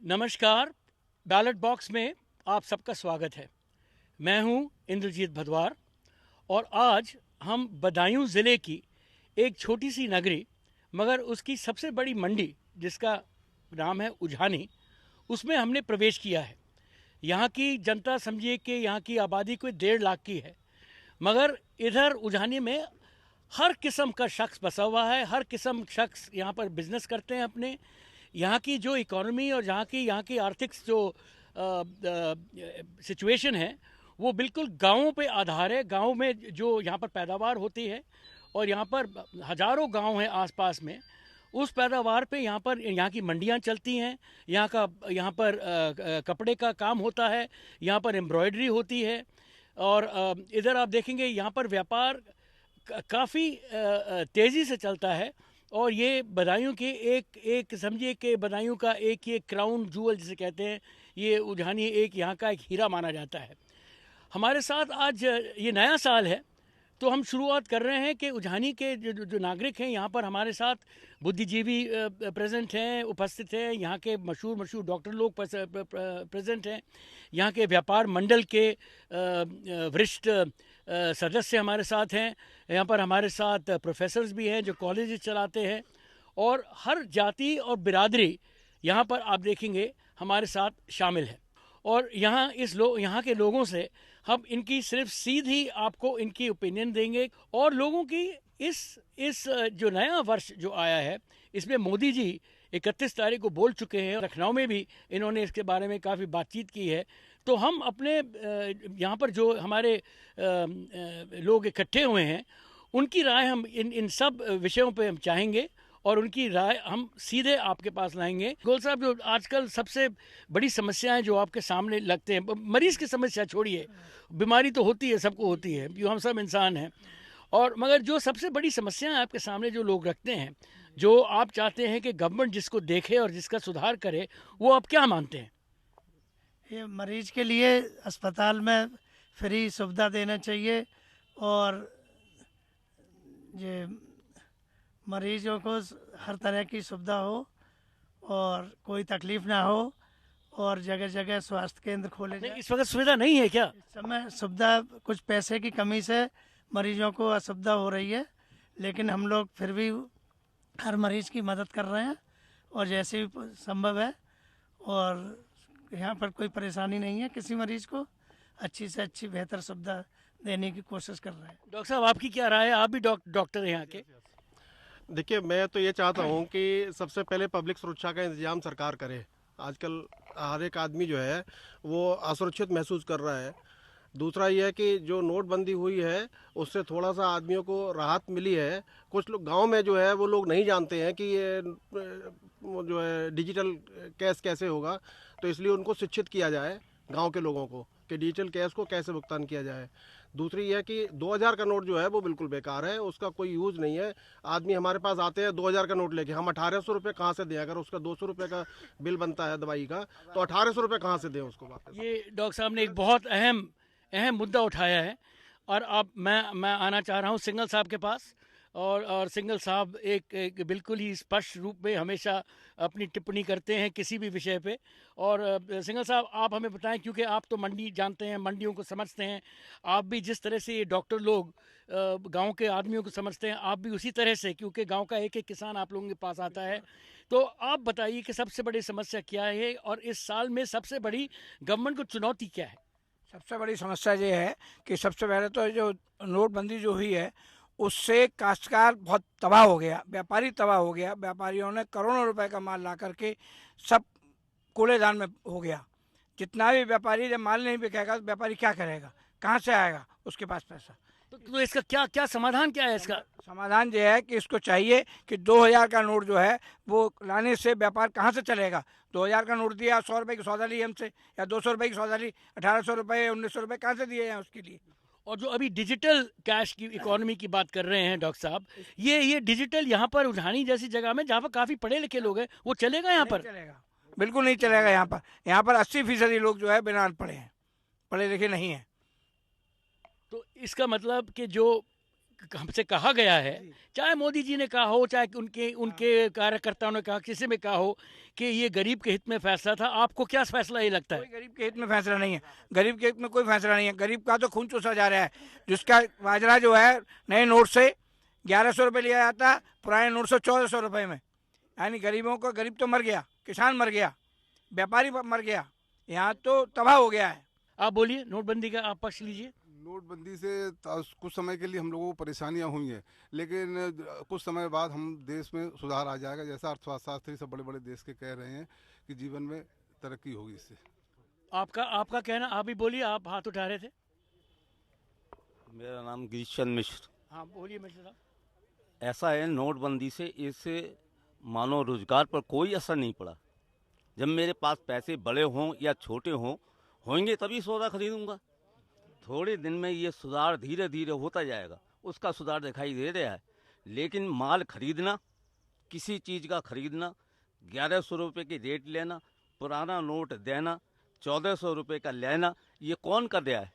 नमस्कार। Ballot box में आप सबका स्वागत है। मैं हूं इंद्रजीत भदवार और आज हम बदायूं ज़िले की एक छोटी सी नगरी मगर उसकी सबसे बड़ी मंडी जिसका नाम है उझानी, उसमें हमने प्रवेश किया है। यहाँ की जनता समझिए कि यहाँ की आबादी कोई 1.5 लाख की है, मगर इधर उझानी में हर किस्म का शख्स बसा हुआ है। हर किस्म शख्स यहाँ पर बिजनेस करते हैं अपने। यहाँ की जो इकोनॉमी और यहाँ की आर्थिक जो सिचुएशन है वो बिल्कुल गाँवों पे आधार है। गाँव में जो यहाँ पर पैदावार होती है और यहाँ पर हज़ारों गांव हैं आसपास में, उस पैदावार पे यहाँ की मंडियाँ चलती हैं। यहाँ पर कपड़े का काम होता है, यहाँ पर एम्ब्रॉयडरी होती है और इधर आप देखेंगे यहाँ पर व्यापार काफ़ी तेज़ी से चलता है। और ये बदायूं के एक समझिए कि बदायूं का एक ये क्राउन जूअल जिसे कहते हैं, ये उझानी एक यहाँ का एक हीरा माना जाता है। हमारे साथ आज ये नया साल है तो हम शुरुआत कर रहे हैं कि उझानी के जो नागरिक हैं यहाँ पर हमारे साथ बुद्धिजीवी प्रेजेंट हैं, उपस्थित हैं। यहाँ के मशहूर डॉक्टर लोग प्रेजेंट हैं। यहाँ के व्यापार मंडल के वरिष्ठ सदस्य हमारे साथ हैं। यहाँ पर हमारे साथ प्रोफेसर्स भी हैं जो कॉलेज चलाते हैं और हर जाति और बिरादरी यहाँ पर आप देखेंगे हमारे साथ शामिल है। और यहाँ के लोगों से हम इनकी सिर्फ सीधी आपको इनकी ओपिनियन देंगे। और लोगों की इस जो नया वर्ष जो आया है इसमें मोदी जी 31 तारीख को बोल चुके हैं। लखनऊ में भी इन्होंने इसके बारे में काफ़ी बातचीत की है। तो हम अपने यहाँ पर जो हमारे लोग इकट्ठे हुए हैं उनकी राय हम इन सब विषयों पे हम चाहेंगे और उनकी राय हम सीधे आपके पास लाएंगे। गोल साहब, जो आजकल सबसे बड़ी समस्याएं जो आपके सामने लगते हैं, मरीज़ की समस्या छोड़िए, बीमारी तो होती है, सबको होती है, जो हम सब इंसान हैं, और मगर जो सबसे बड़ी समस्याएं आपके सामने जो लोग रखते हैं, जो आप चाहते हैं कि गवर्नमेंट जिसको देखे और जिसका सुधार करे, वो आप क्या मानते हैं? ये मरीज के लिए अस्पताल में फ्री सुविधा देना चाहिए और ये मरीजों को हर तरह की सुविधा हो और कोई तकलीफ़ ना हो और जगह जगह स्वास्थ्य केंद्र खोले जाए। इस वक्त सुविधा नहीं है क्या? इस समय सुविधा कुछ पैसे की कमी से मरीजों को असुविधा हो रही है, लेकिन हम लोग फिर भी हर मरीज़ की मदद कर रहे हैं और जैसे भी संभव है। और यहाँ पर कोई परेशानी नहीं है, किसी मरीज़ को अच्छी से अच्छी बेहतर सुविधा देने की कोशिश कर रहे हैं। डॉक्टर साहब, आपकी क्या राय है? आप भी डॉक्टर हैं यहाँ के। देखिए, मैं तो ये चाहता हूँ कि सबसे पहले पब्लिक सुरक्षा का इंतजाम सरकार करे। आजकल हर एक आदमी जो है वो असुरक्षित महसूस कर रहा है। दूसरा ये है कि जो नोटबंदी हुई है उससे थोड़ा सा आदमियों को राहत मिली है। कुछ लोग गांव में जो है वो लोग नहीं जानते हैं कि ये जो है डिजिटल कैश कैसे होगा, तो इसलिए उनको शिक्षित किया जाए गांव के लोगों को कि डिजिटल कैश को कैसे भुगतान किया जाए। दूसरी यह कि 2000 का नोट जो है वो बिल्कुल बेकार है, उसका कोई यूज़ नहीं है। आदमी हमारे पास आते हैं 2000 का नोट लेके, हम 1800 रुपये कहाँ से दें? अगर उसका 200 रुपये का बिल बनता है दवाई का, तो 1800 रुपये कहाँ से दें उसको वापस? ये डॉक्टर साहब ने एक बहुत अहम मुद्दा उठाया है और अब मैं आना चाह रहा हूँ सिंघल साहब के पास। और सिंघल साहब एक बिल्कुल ही स्पष्ट रूप में हमेशा अपनी टिप्पणी करते हैं किसी भी विषय पे। और सिंघल साहब, आप हमें बताएं, क्योंकि आप तो मंडी जानते हैं, मंडियों को समझते हैं। आप भी जिस तरह से ये डॉक्टर लोग गांव के आदमियों को समझते हैं, आप भी उसी तरह से, क्योंकि गांव का एक किसान आप लोगों के पास आता है। तो आप बताइए कि सबसे बड़ी समस्या क्या है और इस साल में सबसे बड़ी गवर्नमेंट को चुनौती क्या है? सबसे बड़ी समस्या ये है कि सबसे पहले तो जो नोटबंदी जो हुई है उससे काश्तकार बहुत तबाह हो गया, व्यापारी तबाह हो गया। व्यापारियों ने करोड़ों रुपए का माल ला करके सब कूड़ेदान में हो गया। जितना भी व्यापारी, जब माल नहीं बिकेगा तो व्यापारी क्या करेगा, कहाँ से आएगा उसके पास पैसा? तो इसका क्या समाधान क्या है? इसका समाधान ये है कि इसको चाहिए कि 2000 का नोट जो है वो लाने से व्यापार कहाँ से चलेगा? 2000 का नोट दिया, 100 रुपये की सौदा ली हमसे, या 200 रुपये की सौदा ली, 1800 रुपये 1900 रुपये कहाँ से दिए हैं उसके लिए? और जो अभी डिजिटल कैश की इकोनॉमी की बात कर रहे हैं डॉक्टर साहब, ये डिजिटल यहाँ पर उझानी जैसी जगह में जहाँ पर काफ़ी पढ़े लिखे लोग हैं, वो चलेगा यहाँ पर? चलेगा, बिल्कुल नहीं चलेगा। यहाँ पर 80% लोग जो है बिना अनपढ़े हैं, पढ़े लिखे नहीं हैं। तो इसका मतलब कि जो हमसे कहा गया है, चाहे मोदी जी ने कहा हो, चाहे उनके उनके कार्यकर्ताओं ने कहा, किसी में कहा हो कि ये गरीब के हित में फैसला था, आपको क्या फैसला ये लगता कोई है? गरीब के हित में फैसला नहीं है, गरीब के हित में कोई फैसला नहीं है। गरीब का तो खून चूसा जा रहा है। जिसका बाजरा जो है नए नोट से 1100 रुपये लिया जाता, पुराने नोट से 1400 रुपये में, यानी गरीबों को, गरीब तो मर गया, किसान मर गया, व्यापारी मर गया, यहाँ तो तबाह हो गया है। आप बोलिए, नोटबंदी का आप पक्ष लीजिए। नोटबंदी से कुछ समय के लिए हम लोगों को परेशानियां हुई हैं, लेकिन कुछ समय बाद हम देश में सुधार आ जाएगा, जैसा अर्थशास्त्री सब बड़े बड़े देश के कह रहे हैं कि जीवन में तरक्की होगी इससे। आपका कहना, आप भी बोलिए, आप हाथ उठा रहे थे। मेरा नाम गिरीश चंद मिश्र। हाँ बोलिए मिश्र साहब। ऐसा है, नोटबंदी से इससे मानव रोजगार पर कोई असर नहीं पड़ा। जब मेरे पास पैसे बड़े हों या छोटे होंगे तभी सौदा खरीदूंगा। थोड़े दिन में ये सुधार धीरे धीरे होता जाएगा, उसका सुधार दिखाई दे रहा है। लेकिन माल खरीदना, किसी चीज़ का खरीदना, 1100 रुपये की रेट लेना, पुराना नोट देना, 1400 रुपये का लेना, ये कौन कर रहा है?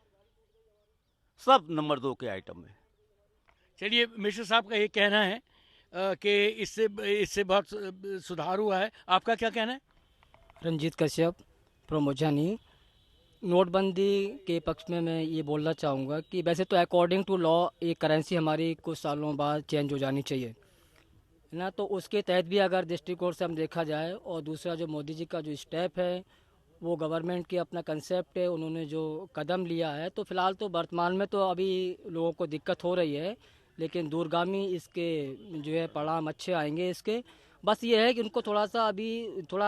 सब नंबर 2 के आइटम में। चलिए, मिश्र साहब का ये कहना है कि इससे बहुत सुधार हुआ है। आपका क्या कहना है? रंजीत कश्यप, प्रमोचनी। नोटबंदी के पक्ष में मैं ये बोलना चाहूँगा कि वैसे तो अकॉर्डिंग टू लॉ ये करेंसी हमारी कुछ सालों बाद चेंज हो जानी चाहिए, है ना। तो उसके तहत भी अगर दृष्टिकोण से हम देखा जाए, और दूसरा जो मोदी जी का जो स्टेप है, वो गवर्नमेंट की अपना कंसेप्ट है, उन्होंने जो कदम लिया है, तो फ़िलहाल तो वर्तमान में तो अभी लोगों को दिक्कत हो रही है, लेकिन दूरगामी इसके जो है परिणाम अच्छे आएंगे इसके। बस ये है कि उनको थोड़ा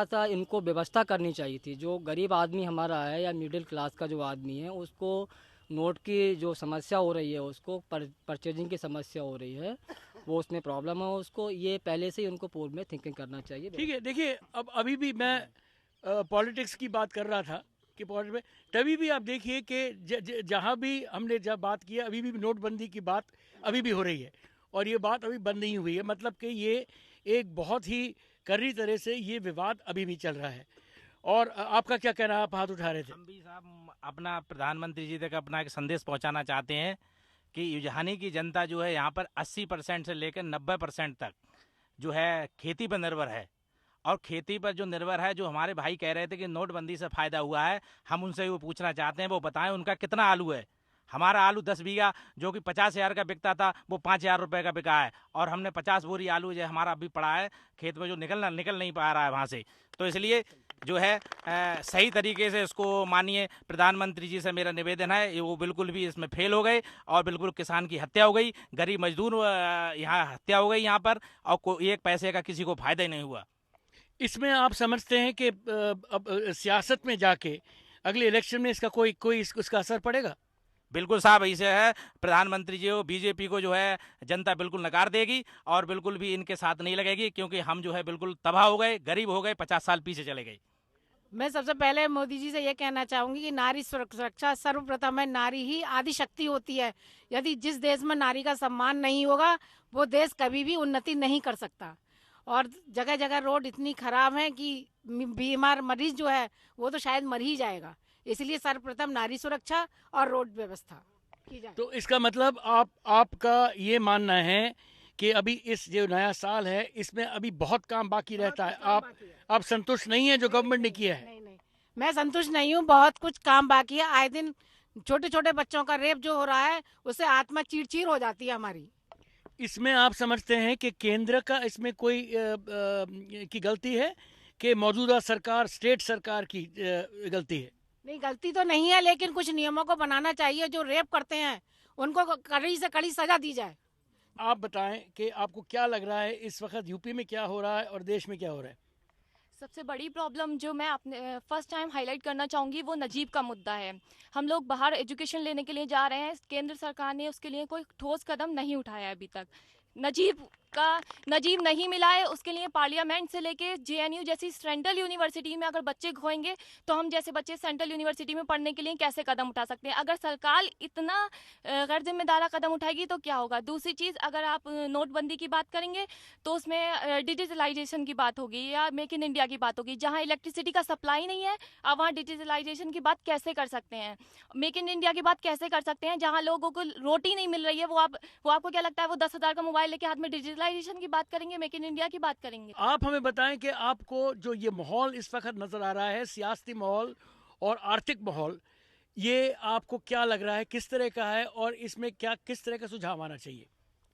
सा इनको व्यवस्था करनी चाहिए थी। जो गरीब आदमी हमारा है या मिडिल क्लास का जो आदमी है, उसको नोट की जो समस्या हो रही है, उसको परचेजिंग की समस्या हो रही है, वो उसमें प्रॉब्लम है उसको, ये पहले से ही उनको पूर्व में थिंकिंग करना चाहिए। ठीक है, देखिए, अब अभी भी मैं पॉलिटिक्स की बात कर रहा था कि पॉलिटिक्स में, तभी भी आप देखिए कि जहाँ भी हमने जब बात की, अभी भी नोटबंदी की बात अभी भी हो रही है, और ये बात अभी बंद नहीं हुई है। मतलब कि ये एक बहुत ही कर्री तरह से ये विवाद अभी भी चल रहा है। और आपका क्या कहना है? आप हाथ उठा रहे थे। हम भी साहब अपना प्रधानमंत्री जी तक अपना एक संदेश पहुंचाना चाहते हैं कि युजहानी की जनता जो है यहाँ पर 80% से लेकर 90% तक जो है खेती पर निर्भर है, और खेती पर जो निर्भर है, जो हमारे भाई कह रहे थे कि नोटबंदी से फ़ायदा हुआ है, हम उनसे वो पूछना चाहते हैं, वो बताएं उनका कितना आलू है। हमारा आलू 10 बीघा जो कि 50,000 का बिकता था, वो 5,000 रुपये का बिका है, और हमने 50 बोरी आलू जो हमारा अभी पड़ा है खेत में, जो निकल नहीं पा रहा है वहाँ से। तो इसलिए जो है सही तरीके से इसको मानिए। प्रधानमंत्री जी से मेरा निवेदन है, वो बिल्कुल भी इसमें फेल हो गए, और बिल्कुल किसान की हत्या हो गई, गरीब मजदूर यहाँ हत्या हो गई यहाँ पर, और कोई एक पैसे का किसी को फ़ायदा ही नहीं हुआ। इसमें आप समझते हैं कि अब सियासत में जाके अगले इलेक्शन में इसका कोई उसका असर पड़ेगा? बिल्कुल साहब, ऐसे है, प्रधानमंत्री जी को, बीजेपी को जो है जनता बिल्कुल नकार देगी, और बिल्कुल भी इनके साथ नहीं लगेगी, क्योंकि हम जो है बिल्कुल तबाह हो गए, गरीब हो गए, 50 साल पीछे चले गए। मैं सबसे पहले मोदी जी से ये कहना चाहूंगी कि नारी सुरक्षा सर्वप्रथम है। नारी ही आदि शक्ति होती है। यदि जिस देश में नारी का सम्मान नहीं होगा, वो देश कभी भी उन्नति नहीं कर सकता। और जगह जगह रोड इतनी खराब है कि बीमार मरीज जो है वो तो शायद मर ही जाएगा। इसलिए सर्वप्रथम नारी सुरक्षा और रोड व्यवस्था की जाए। तो इसका मतलब आपका ये मानना है कि अभी इस जो नया साल है, इसमें अभी बहुत काम बाकी रहता है। आप संतुष्ट नहीं है जो गवर्नमेंट ने किया है? नहीं, मैं संतुष्ट नहीं हूँ। बहुत कुछ काम बाकी है। आए दिन छोटे छोटे बच्चों का रेप जो हो रहा है, उससे आत्मा चीर हो जाती है हमारी। इसमें आप समझते हैं कि केंद्र का इसमें कोई की गलती है कि मौजूदा सरकार, स्टेट सरकार की गलती है? नहीं, गलती तो नहीं है, लेकिन कुछ नियमों को बनाना चाहिए। जो रेप करते हैं उनको कड़ी से कड़ी सजा दी जाए। आप बताएं कि आपको क्या लग रहा है इस वक्त यूपी में क्या हो रहा है और देश में क्या हो रहा है? सबसे बड़ी प्रॉब्लम जो मैं अपने फर्स्ट टाइम हाईलाइट करना चाहूँगी, वो नजीब का मुद्दा है। हम लोग बाहर एजुकेशन लेने के लिए जा रहे हैं, केंद्र सरकार ने उसके लिए कोई ठोस कदम नहीं उठाया अभी तक। नजीब का नजीब नहीं मिला है, उसके लिए पार्लियामेंट से लेके JNU जैसी सेंट्रल यूनिवर्सिटी में अगर बच्चे खोएंगे तो हम जैसे बच्चे सेंट्रल यूनिवर्सिटी में पढ़ने के लिए कैसे कदम उठा सकते हैं। अगर सरकार इतना गैर जिम्मेदारा कदम उठाएगी तो क्या होगा। दूसरी चीज़, अगर आप नोटबंदी की बात करेंगे तो उसमें डिजिटलाइजेशन की बात होगी या मेक इन इंडिया की बात होगी। जहाँ इलेक्ट्रिसिटी का सप्लाई नहीं है, अब वहाँ डिजिटलाइजेशन की बात कैसे कर सकते हैं, मेक इन इंडिया की बात कैसे कर सकते हैं। जहाँ लोगों को रोटी नहीं मिल रही है, वो आपको क्या लगता है वो 10,000 का मोबाइल लेके हाथ में डिजिटलाइजेशन की बात करेंगे, मेक इन इंडिया की बात करेंगे। आप हमें बताएं कि आपको जो ये माहौल इस वक्त नजर आ रहा है, सियासी माहौल और आर्थिक माहौल, ये आपको क्या लग रहा है, किस तरह का है और इसमें क्या किस तरह का सुझाव आना चाहिए?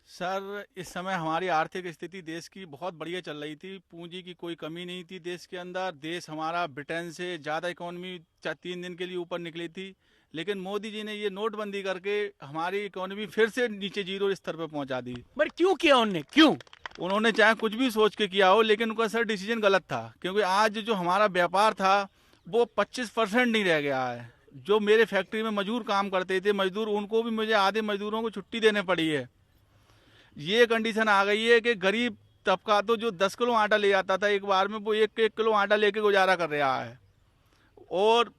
सर, इस समय हमारी आर्थिक स्थिति देश की बहुत बढ़िया चल रही थी, पूंजी की कोई कमी नहीं थी देश के अंदर। देश हमारा ब्रिटेन से ज़्यादा इकोनॉमी 3 दिन के लिए ऊपर निकली थी, लेकिन मोदी जी ने ये नोटबंदी करके हमारी इकोनॉमी फिर से नीचे जीरो स्तर पर पहुंचा दी। पर क्यों किया उन्होंने, क्यों? उन्होंने चाहे कुछ भी सोच के किया हो, लेकिन उनका सर डिसीजन गलत था, क्योंकि आज जो हमारा व्यापार था वो 25% नहीं रह गया है। जो मेरे फैक्ट्री में मजदूर काम करते थे, मजदूर, उनको भी मुझे आधे मजदूरों को छुट्टी देने पड़ी है। ये कंडीशन आ गई है कि गरीब तबका तो जो 10 किलो आटा ले जाता था एक बार में, वो 1 किलो आटा लेके गुजारा कर रहा है। और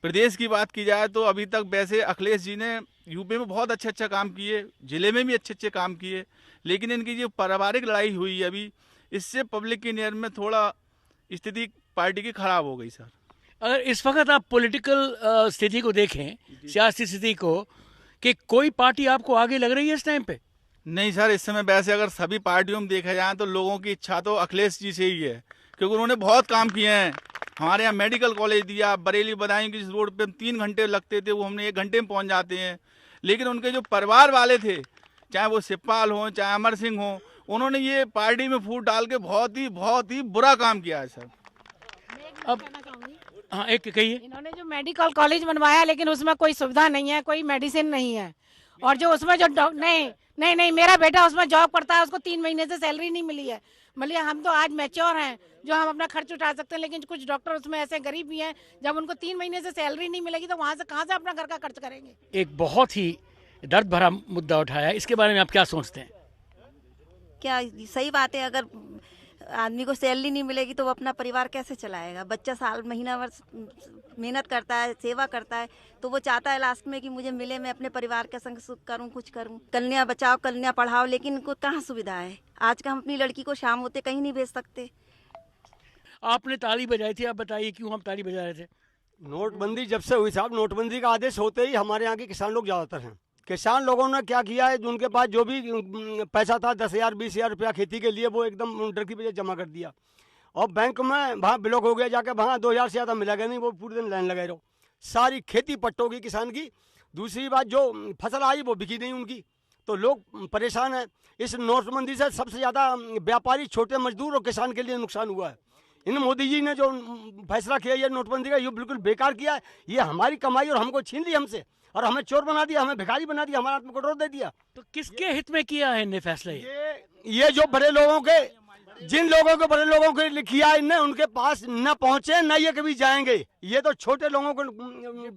प्रदेश की बात की जाए तो अभी तक वैसे अखिलेश जी ने यूपी में बहुत अच्छा काम किए, जिले में भी अच्छे काम किए, लेकिन इनकी जो पारिवारिक लड़ाई हुई अभी, इससे पब्लिक की नज़र में थोड़ा स्थिति पार्टी की खराब हो गई। सर, अगर इस वक्त आप पॉलिटिकल स्थिति को देखें, सियासी स्थिति को, कि कोई पार्टी आपको आगे लग रही है इस टाइम पे? नहीं सर, इस समय वैसे अगर सभी पार्टियों में देखा जाए तो लोगों की इच्छा तो अखिलेश जी से ही है, क्योंकि उन्होंने बहुत काम किए हैं। हमारे यहाँ मेडिकल कॉलेज दिया, बरेली बदायूं की जिस रोड पे 3 घंटे लगते थे वो हमने 1 घंटे में पहुँच जाते हैं। लेकिन उनके जो परिवार वाले थे, चाहे वो शिवपाल हों चाहे अमर सिंह हों, उन्होंने ये पार्टी में फूट डाल के बहुत ही बुरा काम किया है। सर, अब हाँ, एक कहिए। इन्होंने जो मेडिकल कॉलेज बनवाया, लेकिन उसमें कोई सुविधा नहीं है, कोई मेडिसिन नहीं है। और जो उसमें जो नहीं, मेरा बेटा उसमें जॉब करता है, उसको 3 महीने से सैलरी नहीं मिली है। मतलब हम तो आज मैच्योर हैं जो हम अपना खर्च उठा सकते हैं, लेकिन कुछ डॉक्टर उसमें ऐसे गरीब भी हैं, जब उनको 3 महीने से सैलरी नहीं मिलेगी तो वहाँ से कहाँ से अपना घर का खर्च करेंगे। एक बहुत ही दर्द भरा मुद्दा उठाया, इसके बारे में आप क्या सोचते हैं? क्या सही बात है, अगर आदमी को सैलरी नहीं मिलेगी तो वो अपना परिवार कैसे चलाएगा। बच्चा साल महीना भर मेहनत करता है, सेवा करता है, तो वो चाहता है लास्ट में कि मुझे मिले, मैं अपने परिवार के संग सुख करूं, कुछ करूं। कन्या बचाओ कन्या पढ़ाओ, लेकिन इनको कहाँ सुविधा है। आज का हम अपनी लड़की को शाम होते कहीं नहीं भेज सकते। आपने ताली बजाई थी, आप बताइए क्यों हम ताली बजा रहे थे? नोटबंदी जब से हुई साहब, नोटबंदी का आदेश होते ही हमारे यहाँ के किसान लोग ज़्यादातर हैं। किसान लोगों ने क्या किया है, उनके पास जो भी पैसा था 10,000 20,000 रुपया खेती के लिए, वो एकदम डर की वजह जमा कर दिया। और बैंक में वहाँ ब्लॉक हो गया, जाके वहाँ 2,000 से ज़्यादा मिलेगा नहीं, वो पूरे दिन लाइन लगाए रहो। सारी खेती पट्टों की किसान की। दूसरी बात, जो फसल आई वो बिकी नहीं उनकी, तो लोग परेशान हैं। इस नोटबंदी से सबसे ज़्यादा व्यापारी, छोटे मजदूर और किसान के लिए नुकसान हुआ है। इन मोदी जी ने जो फैसला किया ये नोटबंदी का, ये बिल्कुल बेकार किया है। ये हमारी कमाई और हमको छीन ली हमसे, और हमें चोर बना दिया, हमें भिखारी बना दिया, हमारे हाथ में कटोरा दे दिया। तो किसके हित में किया है इनने फैसला? ये जो बड़े लोगों के, जिन लोगों को बड़े लोगों के किया है इनने, उनके पास न पहुंचे न ये कभी जाएंगे। ये तो छोटे लोगों को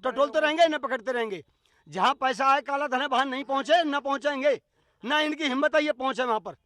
टटोलते रहेंगे, न पकड़ते रहेंगे। जहाँ पैसा है, काला धन है, वहां नहीं पहुंचे, न पहुंचेंगे, न इनकी हिम्मत है ये पहुंचे वहां पर।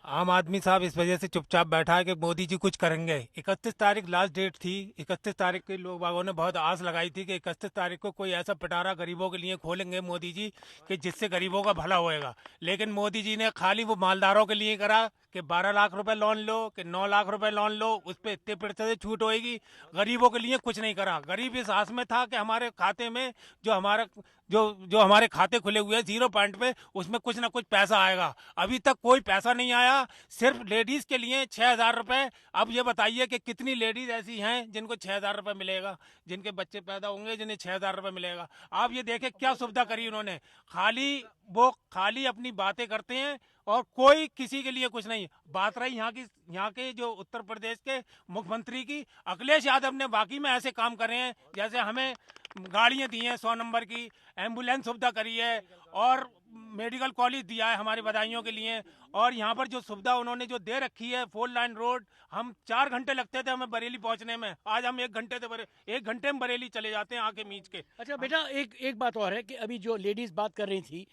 आम आदमी साहब इस वजह से चुपचाप बैठा है कि मोदी जी कुछ करेंगे। 31 तारीख लास्ट डेट थी। 31 तारीख के लोग बागों ने बहुत आस लगाई थी कि 31 तारीख को कोई ऐसा पिटारा गरीबों के लिए खोलेंगे मोदी जी कि जिससे गरीबों का भला होएगा। लेकिन मोदी जी ने खाली वो मालदारों के लिए करा कि 12 लाख रुपए लोन लो, कि 9 लाख रुपए लोन लो, उस पर इतने प्रतिशत छूट होएगी। गरीबों के लिए कुछ नहीं करा। गरीब इस आस में था कि हमारे खाते में जो हमारे खाते खुले हुए हैं 0 पॉइंट पे, उसमें कुछ ना कुछ पैसा आएगा। अभी तक कोई पैसा नहीं आया। सिर्फ लेडीज के लिए 6,000 रुपए। अब ये बताइए कि कितनी लेडीज ऐसी हैं जिनको 6,000 रुपए मिलेगा, जिनके बच्चे पैदा होंगे जिन्हें 6,000 रुपए मिलेगा। आप ये देखें क्या सुविधा करी उन्होंने। खाली अपनी बातें करते हैं और कोई किसी के लिए कुछ नहीं। बात रही यहाँ के जो उत्तर प्रदेश के मुख्यमंत्री की, अखिलेश यादव ने बाकी में ऐसे काम करे हैं, जैसे हमें गाड़ियां दी हैं 100 नंबर की, एम्बुलेंस सुविधा करी है और मेडिकल कॉलेज दिया है हमारे बदायूं के लिए। और यहाँ पर जो सुविधा उन्होंने जो दे रखी है, 4 लाइन रोड, हम 4 घंटे लगते थे हमें बरेली पहुँचने में, आज हम 1 घंटे में बरेली चले जाते हैं आके मीच के। अच्छा बेटा, एक बात और है कि अभी जो लेडीज बात कर रही थी,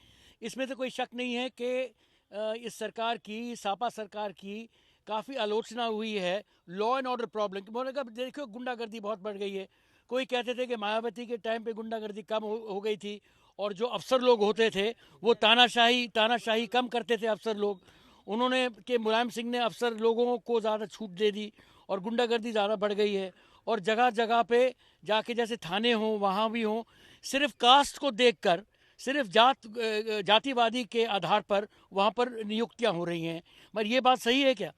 इसमें तो कोई शक नहीं है कि इस सरकार की, सापा सरकार की काफ़ी आलोचना हुई है लॉ एंड ऑर्डर प्रॉब्लम की। उन्होंने कहा देखो गुंडागर्दी बहुत बढ़ गई है। कोई कहते थे कि मायावती के टाइम पे गुंडागर्दी कम हो गई थी, और जो अफसर लोग होते थे वो तानाशाही कम करते थे अफसर लोग। उन्होंने कि मुलायम सिंह ने अफसर लोगों को ज़्यादा छूट दे दी और गुंडागर्दी ज़्यादा बढ़ गई है। और जगह जगह पे जाके जैसे थाने हों वहाँ भी हों, सिर्फ कास्ट को देखकर, सिर्फ जातिवादी के आधार पर वहाँ पर नियुक्तियाँ हो रही हैं। मगर ये बात सही है क्या?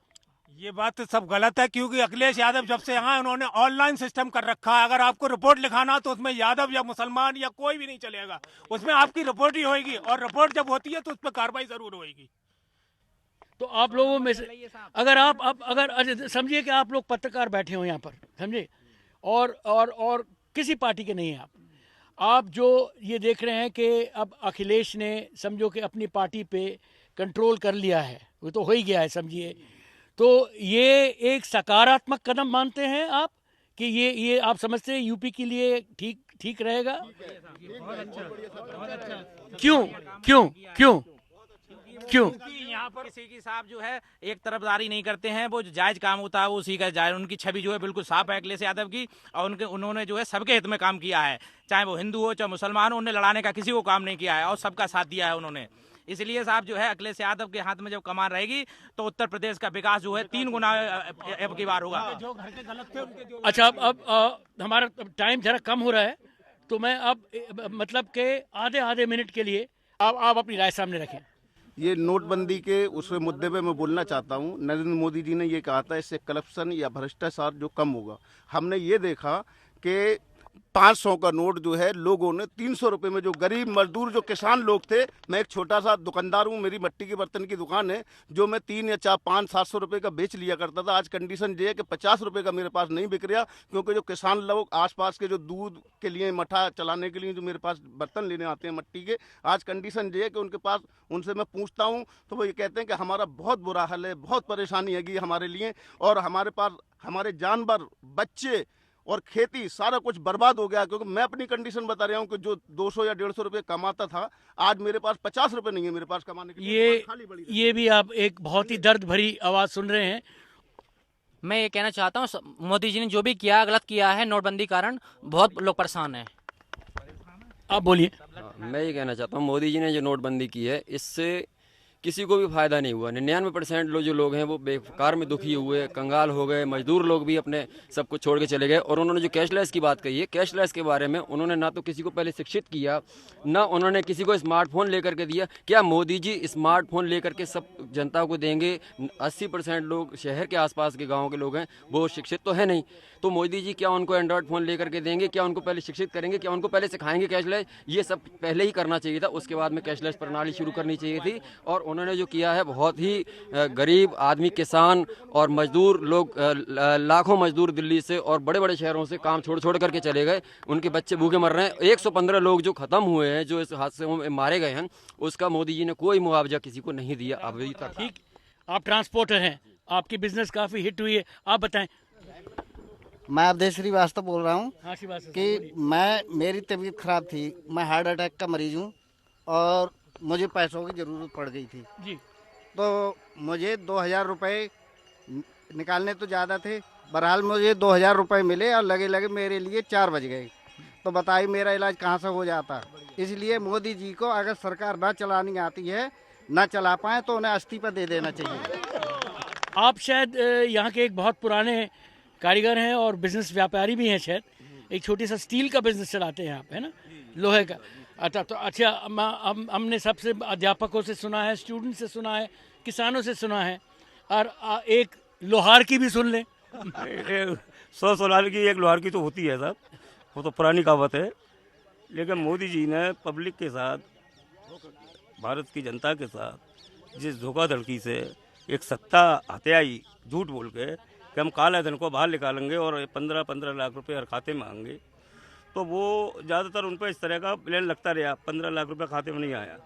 ये बात तो सब गलत है, क्योंकि अखिलेश यादव जब से यहाँ उन्होंने ऑनलाइन सिस्टम कर रखा है। अगर आपको रिपोर्ट लिखाना तो उसमें यादव या मुसलमान या कोई भी नहीं चलेगा, उसमें आपकी रिपोर्ट ही होगी, और रिपोर्ट जब होती है तो उस पर कार्रवाई जरूर होगी। तो आप लोगों में से अगर आप अगर समझिए कि आप लोग पत्रकार बैठे हो यहाँ पर, समझे, और किसी पार्टी के नहीं हैं आप जो ये देख रहे हैं कि अब अखिलेश ने समझो कि अपनी पार्टी पे कंट्रोल कर लिया है, वो तो हो ही गया है समझिए, तो ये एक सकारात्मक कदम मानते हैं आप कि ये आप समझते हैं यूपी के लिए ठीक रहेगा? क्यों? यहाँ पर किसी की साहब जो है एक तरफदारी नहीं करते हैं, वो जो जायज काम होता है वो उसी का जायज। उनकी छवि जो है बिल्कुल साफ है अखिलेश यादव की, और उन्होंने जो है सबके हित में काम किया है, चाहे वो हिंदू हो चाहे मुसलमान हो। उन्होंने लड़ाने का किसी को काम नहीं किया है और सबका साथ दिया है उन्होंने। इसलिए साहब जो है अखिलेश यादव के हाथ में जब कमान रहेगी तो उत्तर प्रदेश का विकास जो है 3 गुना अब की बार होगा। अच्छा, अब हमारा टाइम जरा कम हो रहा है, तो मैं अब मतलब के आधे मिनट के लिए आप अपनी राय सामने रखें। ये नोटबंदी के उस मुद्दे पे मैं बोलना चाहता हूँ। नरेंद्र मोदी जी ने ये कहा था इससे करप्शन या भ्रष्टाचार जो कम होगा। हमने ये देखा कि 500 का नोट जो है लोगों ने 300 रुपये में, जो गरीब मजदूर जो किसान लोग थे, मैं एक छोटा सा दुकानदार हूँ, मेरी मिट्टी के बर्तन की दुकान है, जो मैं 3 या 4 5 700 रुपये का बेच लिया करता था। आज कंडीशन ये है कि 50 रुपये का मेरे पास नहीं बिक रहा, क्योंकि जो किसान लोग आसपास के जो दूध के लिए, मठा चलाने के लिए जो मेरे पास बर्तन लेने आते हैं मिट्टी के, आज कंडीशन ये है कि उनके पास, उनसे मैं पूछता हूँ तो वो ये कहते हैं कि हमारा बहुत बुरा हाल है, बहुत परेशानी है हमारे लिए, और हमारे पास हमारे जानवर, बच्चे और खेती सारा कुछ बर्बाद हो गया। क्योंकि मैं अपनी कंडीशन बता रहा हूँ कि जो 200 या 150 रुपये कमाता था, आज मेरे पास 50 रुपये नहीं है मेरे पास कमाने के लिए। ये भी आप एक बहुत ही दर्द भरी आवाज़ सुन रहे हैं। मैं ये कहना चाहता हूँ, मोदी जी ने जो भी किया गलत किया है। नोटबंदी कारण बहुत लोग परेशान हैं। आप बोलिए। मैं ये कहना चाहता हूँ, मोदी जी ने जो नोटबंदी की है इससे किसी को भी फायदा नहीं हुआ। 99% जो लोग हैं वो बेकार में दुखी हुए, कंगाल हो गए, मजदूर लोग भी अपने सब कुछ छोड़ के चले गए। और उन्होंने जो कैशलेस की बात कही है, कैशलेस के बारे में उन्होंने ना तो किसी को पहले शिक्षित किया, ना उन्होंने किसी को स्मार्टफोन लेकर के दिया। क्या मोदी जी स्मार्टफोन लेकर के सब जनता को देंगे? 80% लोग शहर के आसपास के गाँव के लोग हैं, वो शिक्षित तो है नहीं, तो मोदी जी क्या उनको एंड्रॉयड फ़ोन लेकर के देंगे? क्या उनको पहले शिक्षित करेंगे? क्या उनको पहले सिखाएंगे कैशलेस? ये सब पहले ही करना चाहिए था, उसके बाद में कैशलेस प्रणाली शुरू करनी चाहिए थी। और उन्होंने जो किया है, बहुत ही गरीब आदमी, किसान और मजदूर लोग, लाखों मजदूर दिल्ली से और बड़े बड़े शहरों से काम छोड़ करके चले गए, उनके बच्चे भूखे मर रहे हैं। 115 लोग जो ख़त्म हुए हैं, जो इस हादसे में मारे गए हैं, उसका मोदी जी ने कोई मुआवजा किसी को नहीं दिया अभी तक। ठीक, आप ट्रांसपोर्टर हैं, आपकी बिजनेस काफ़ी हिट हुई है, आप बताएं। मैं अवधेश श्रीवास्तव बोल रहा हूँ हाँ, कि मेरी तबीयत खराब थी, मैं हार्ट अटैक का मरीज हूँ और मुझे पैसों की ज़रूरत पड़ गई थी जी। तो मुझे 2000 रुपये निकालने तो ज़्यादा थे, बहरहाल मुझे 2000 रुपये मिले और लगे मेरे लिए 4 बज गए। तो बताइए मेरा इलाज कहाँ से हो जाता। इसलिए मोदी जी को अगर सरकार ना चलानी आती है, ना चला पाए, तो उन्हें इस्तीफा दे देना चाहिए। आप शायद यहाँ के एक बहुत पुराने कारीगर हैं और बिजनेस व्यापारी भी हैं, शायद एक छोटी सा स्टील का बिजनेस चलाते हैं आप, है ना, लोहे का। अच्छा, हमने सबसे अध्यापकों से सुना है, स्टूडेंट से सुना है, किसानों से सुना है, और एक लोहार की भी सुन लें। 100 सोनार की एक लोहार की तो होती है साहब, वो तो पुरानी कहावत है। लेकिन मोदी जी ने पब्लिक के साथ, भारत की जनता के साथ जिस धोखाधड़ी से एक सत्ता हत्याई झूठ बोल के कि हम काले धन को बाहर निकालेंगे और 15 लाख रुपए हर खाते में आएंगे, तो वो ज़्यादातर उन पर इस तरह का प्लान लगता रहा। 15 लाख रुपए खाते में नहीं आया।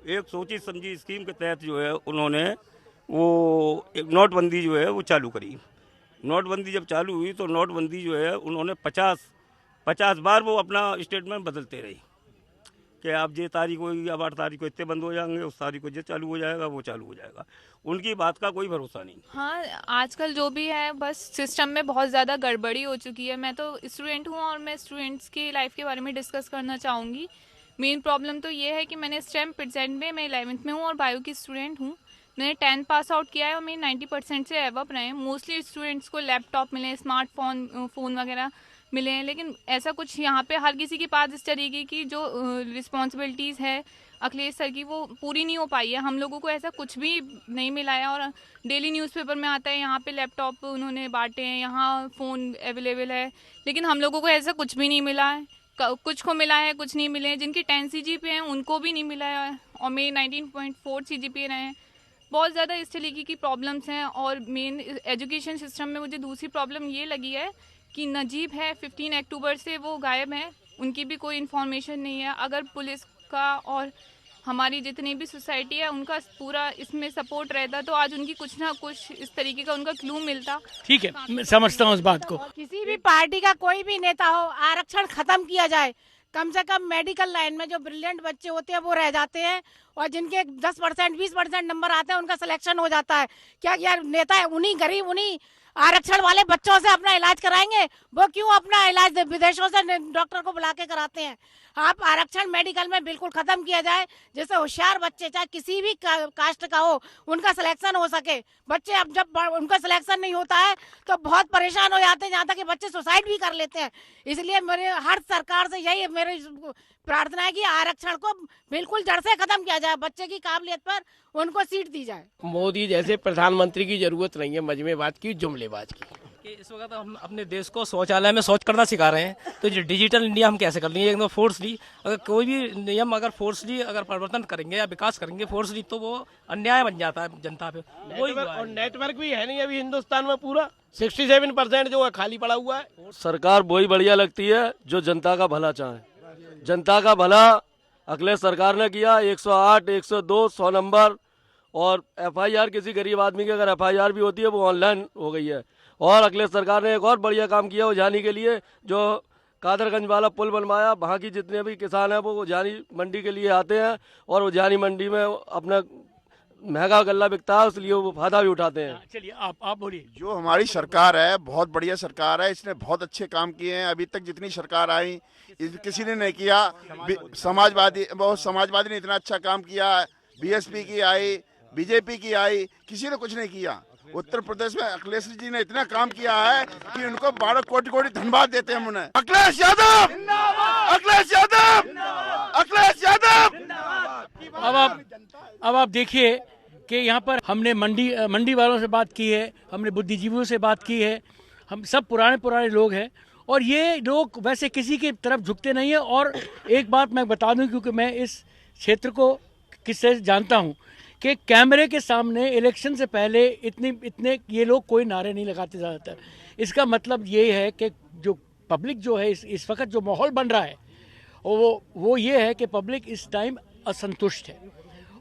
एक सोची समझी स्कीम के तहत जो है उन्होंने वो एक नोटबंदी जो है वो चालू करी। नोटबंदी जब चालू हुई तो नोटबंदी जो है उन्होंने 50 बार वो अपना स्टेटमेंट बदलते रही। कि आप ये तारीख होगी, अब 8 तारीख को इतने बंद हो जाएंगे, उस तारीख को ये चालू हो जाएगा, वो चालू हो जाएगा। उनकी बात का कोई भरोसा नहीं। हाँ, आजकल जो भी है बस सिस्टम में बहुत ज़्यादा गड़बड़ी हो चुकी है। मैं तो स्टूडेंट हूँ और मैं स्टूडेंट्स की लाइफ के बारे में डिस्कस करना चाहूँगी। मेन प्रॉब्लम तो ये है कि मैंने इस टाइम प्रेजेंट में मैं 11th में हूँ और बायो की स्टूडेंट हूँ। मैंने 10th पास आउट किया है और मेरे 90% से एवब रहे हैं। मोस्टली स्टूडेंट्स को लैपटॉप मिले, फ़ोन वगैरह मिले हैं, लेकिन ऐसा कुछ यहाँ पे हर किसी के पास इस तरीके की जो रिस्पॉन्सिबिलिटीज़ है अखिलेश सर की वो पूरी नहीं हो पाई है। हम लोगों को ऐसा कुछ भी नहीं मिला है और डेली न्यूज़पेपर में आता है यहाँ पे लैपटॉप उन्होंने बांटे हैं, यहाँ फ़ोन अवेलेबल है, लेकिन हम लोगों को ऐसा कुछ भी नहीं मिला है। कुछ को मिला है, कुछ नहीं मिले हैं। जिनकी 10 CGPA हैं उनको भी नहीं मिला है और मेरे 19.4 CGPA रहे हैं। बहुत ज़्यादा इस तरीके की प्रॉब्लम्स हैं। और मेन एजुकेशन सिस्टम में मुझे दूसरी प्रॉब्लम ये लगी है कि नजीब है 15 अक्टूबर से वो गायब हैं, उनकी भी कोई इन्फॉर्मेशन नहीं है। अगर पुलिस का और हमारी जितनी भी सोसाइटी है उनका पूरा इसमें सपोर्ट रहता तो आज उनकी कुछ ना कुछ इस तरीके का उनका क्लू मिलता। ठीक है, मैं समझता हूँ इस बात को। किसी भी पार्टी का कोई भी नेता हो, आरक्षण खत्म किया जाए। कम से कम मेडिकल लाइन में जो ब्रिलियंट बच्चे होते हैं वो रह जाते हैं और जिनके 10% 20% नंबर आते हैं उनका सिलेक्शन हो जाता है। क्या यार नेता है उन्हीं गरीब उन्हीं आरक्षण वाले बच्चों से अपना इलाज कराएंगे? वो क्यों अपना इलाज विदेशों से डॉक्टर को बुला के कराते हैं? आप आरक्षण मेडिकल में बिल्कुल खत्म किया जाए, जैसे होशियार बच्चे चाहे किसी भी कास्ट का हो उनका सिलेक्शन हो सके। बच्चे अब जब उनका सिलेक्शन नहीं होता है तो बहुत परेशान हो जाते हैं, यहाँ तक कि बच्चे सुसाइड भी कर लेते हैं। इसलिए मेरे हर सरकार से यही मेरी प्रार्थना है कि आरक्षण को बिल्कुल जड़ से खत्म किया जाए, बच्चे की काबिलियत पर उनको सीट दी जाए। मोदी जैसे प्रधानमंत्री की जरूरत नहीं है मजमेबाज की, जुमलेबाज की। कि इस वक्त हम अपने देश को शौचालय में शौच करना सिखा रहे हैं, तो जो डिजिटल इंडिया हम कैसे कर लेंगे? एकदम फोर्सली अगर कोई भी नियम अगर फोर्सली अगर परिवर्तन करेंगे या विकास करेंगे फोर्सली तो वो अन्याय बन जाता है जनता पे। और नेटवर्क भी है नहीं अभी हिंदुस्तान में, पूरा 67% जो है खाली पड़ा हुआ है। सरकार वही बढ़िया लगती है जो जनता का भला चाहे। जनता का भला अखिलेश सरकार ने किया। 108, 102, 100 नंबर और FIR किसी गरीब आदमी की अगर FIR भी होती है वो ऑनलाइन हो गई है। और अखिलेश सरकार ने एक और बढ़िया काम किया उजानी के लिए, जो कादरगंज वाला पुल बनवाया। वहाँ की जितने भी किसान हैं वो उजानी मंडी के लिए आते हैं और उजानी मंडी में अपना महंगा गल्ला बिकता है, इसलिए वो फायदा भी उठाते हैं। चलिए आप बोलिए। जो हमारी सरकार है बहुत बढ़िया सरकार है, इसने बहुत अच्छे काम किए हैं। अभी तक जितनी सरकार आई किसी ने नहीं किया। समाजवादी ने इतना अच्छा काम किया, BSP की आई, BJP की आई, किसी ने कुछ नहीं किया। उत्तर प्रदेश में अखिलेश जी ने इतना काम किया है कि उनको 12 कोटि धन्यवाद देते हैं हम उन्हें। अखिलेश यादव, अखिलेश यादव, अखिलेश यादव। अब आप देखिए कि यहाँ पर हमने मंडी वालों से बात की है, हमने बुद्धिजीवियों से बात की है, हम सब पुराने लोग हैं और ये लोग वैसे किसी की तरफ झुकते नहीं है। और एक बात मैं बता दूं, क्योंकि मैं इस क्षेत्र को किससे जानता हूं कि कैमरे के सामने इलेक्शन से पहले इतने ये लोग कोई नारे नहीं लगाते ज़्यादातर। इसका मतलब ये है कि जो पब्लिक जो है इस वक्त जो माहौल बन रहा है वो ये है कि पब्लिक इस टाइम असंतुष्ट है।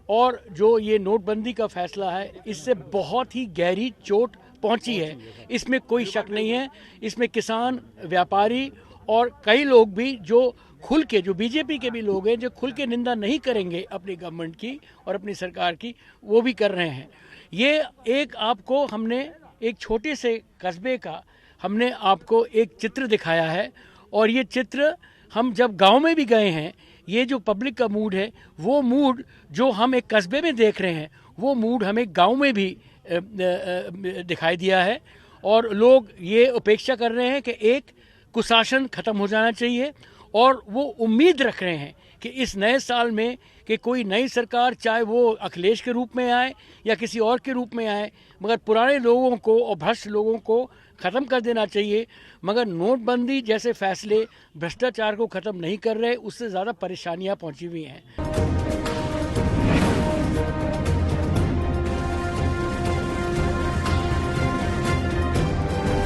और जो ये नोटबंदी का फैसला है इससे बहुत ही गहरी चोट पहुंची है, इसमें कोई शक नहीं है। इसमें किसान, व्यापारी और कई लोग भी जो खुल के, जो BJP के भी लोग हैं जो खुल के निंदा नहीं करेंगे अपनी गवर्नमेंट की और अपनी सरकार की, वो भी कर रहे हैं। ये एक आपको हमने एक छोटे से कस्बे का हमने आपको एक चित्र दिखाया है और ये चित्र हम जब गांव में भी गए हैं, ये जो पब्लिक का मूड है वो मूड जो हम एक कस्बे में देख रहे हैं वो मूड हमें गांव में भी दिखाई दिया है। और लोग ये अपेक्षा कर रहे हैं कि एक कुशासन खत्म हो जाना चाहिए और वो उम्मीद रख रहे हैं कि इस नए साल में कि कोई नई सरकार, चाहे वो अखिलेश के रूप में आए या किसी और के रूप में आए, मगर पुराने लोगों को और भ्रष्ट लोगों को ख़त्म कर देना चाहिए। मगर नोटबंदी जैसे फैसले भ्रष्टाचार को ख़त्म नहीं कर रहे, उससे ज़्यादा परेशानियां पहुंची हुई हैं।